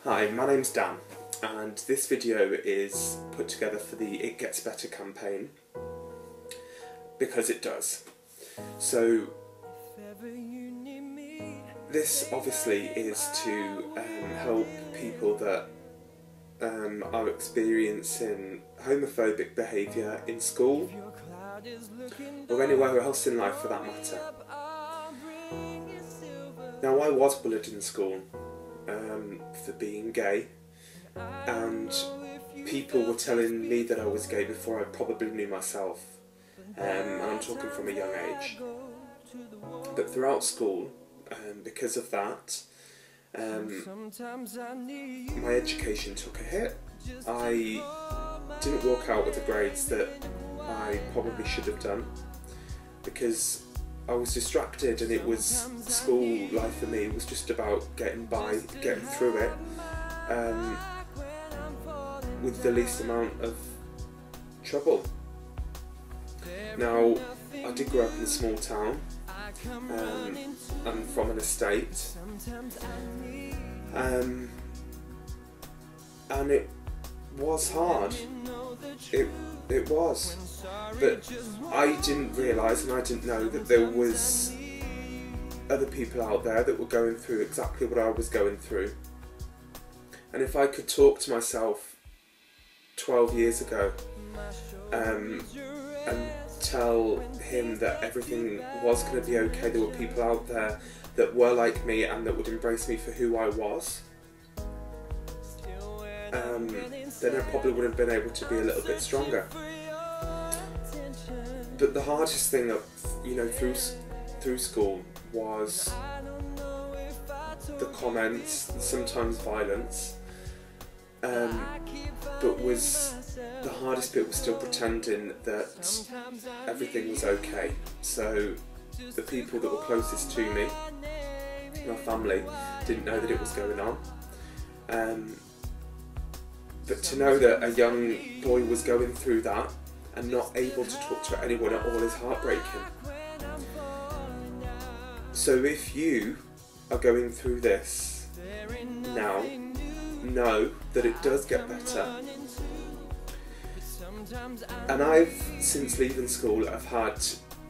Hi, my name's Dan, and this video is put together for the It Gets Better campaign, because it does. So, this obviously is to help people that are experiencing homophobic behaviour in school, or anywhere else in life for that matter. Now, I was bullied in school for being gay, and people were telling me that I was gay before I probably knew myself, and I'm talking from a young age. But throughout school, because of that, my education took a hit. I didn't walk out with the grades that I probably should have done, because I was distracted, and it was school life for me was just about getting by, getting through it, with the least amount of trouble. Now, I did grow up in a small town, I'm from an estate, and it was hard. It was, but I didn't realise and I didn't know that there was other people out there that were going through exactly what I was going through. And if I could talk to myself 12 years ago and tell him that everything was going to be okay, there were people out there that were like me and that would embrace me for who I was, then I probably would have been able to be a little bit stronger. But the hardest thing, through school was the comments, sometimes violence, but the hardest bit was still pretending that everything was okay. So the people that were closest to me, my family, didn't know that it was going on. But to know that a young boy was going through that and not able to talk to anyone at all is heartbreaking. So if you are going through this now, know that it does get better. And since leaving school, I've had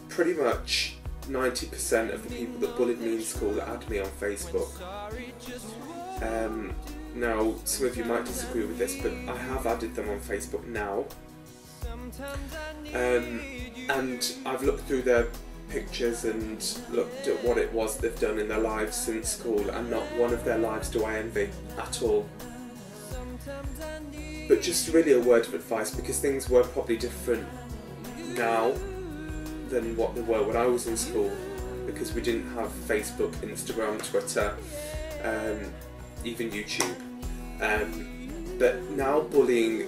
pretty much 90% of the people that bullied me in school add me on Facebook. Now, some of you might disagree with this, but I have added them on Facebook now. And I've looked through their pictures and looked at what it was they've done in their lives since school, and not one of their lives do I envy at all. But just really a word of advice, because things were probably different now than what they were when I was in school, because we didn't have Facebook, Instagram, Twitter, even YouTube. But now bullying,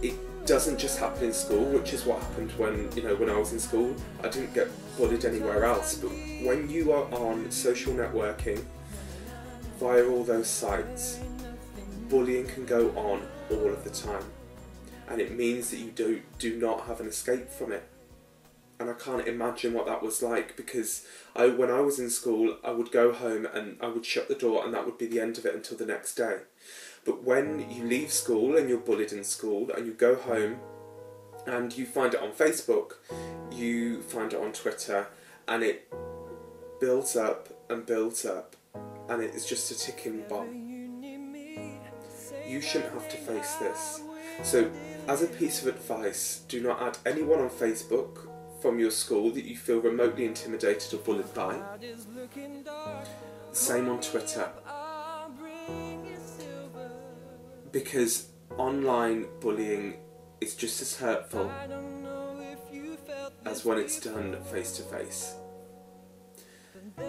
it doesn't just happen in school, which is what happened when I was in school. I didn't get bullied anywhere else, but when you are on social networking via all those sites, bullying can go on all of the time, and it means that you do not have an escape from it. And I can't imagine what that was like, because when I was in school, I would go home and I would shut the door, and that would be the end of it until the next day. But when you leave school and you're bullied in school, and you go home and you find it on Facebook, you find it on Twitter, and it builds up and builds up, and it is just a ticking bomb. You shouldn't have to face this. So, as a piece of advice, do not add anyone on Facebook from your school that you feel remotely intimidated or bullied by. Same on Twitter. Because online bullying is just as hurtful as when it's done face to face.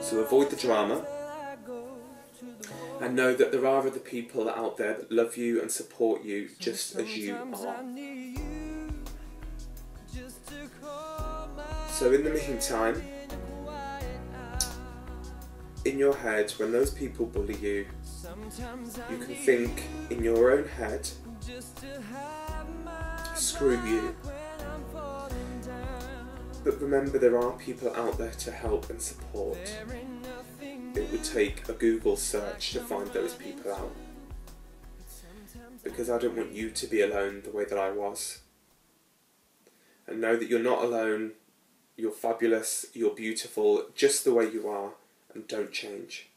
So avoid the drama, and know that there are other people out there that love you and support you just as you are. So in the meantime, in your head, when those people bully you, you can think in your own head, screw you. But remember, there are people out there to help and support. It would take a Google search to find those people out. because I don't want you to be alone the way that I was. And know that you're not alone, you're fabulous, you're beautiful, just the way you are, and don't change.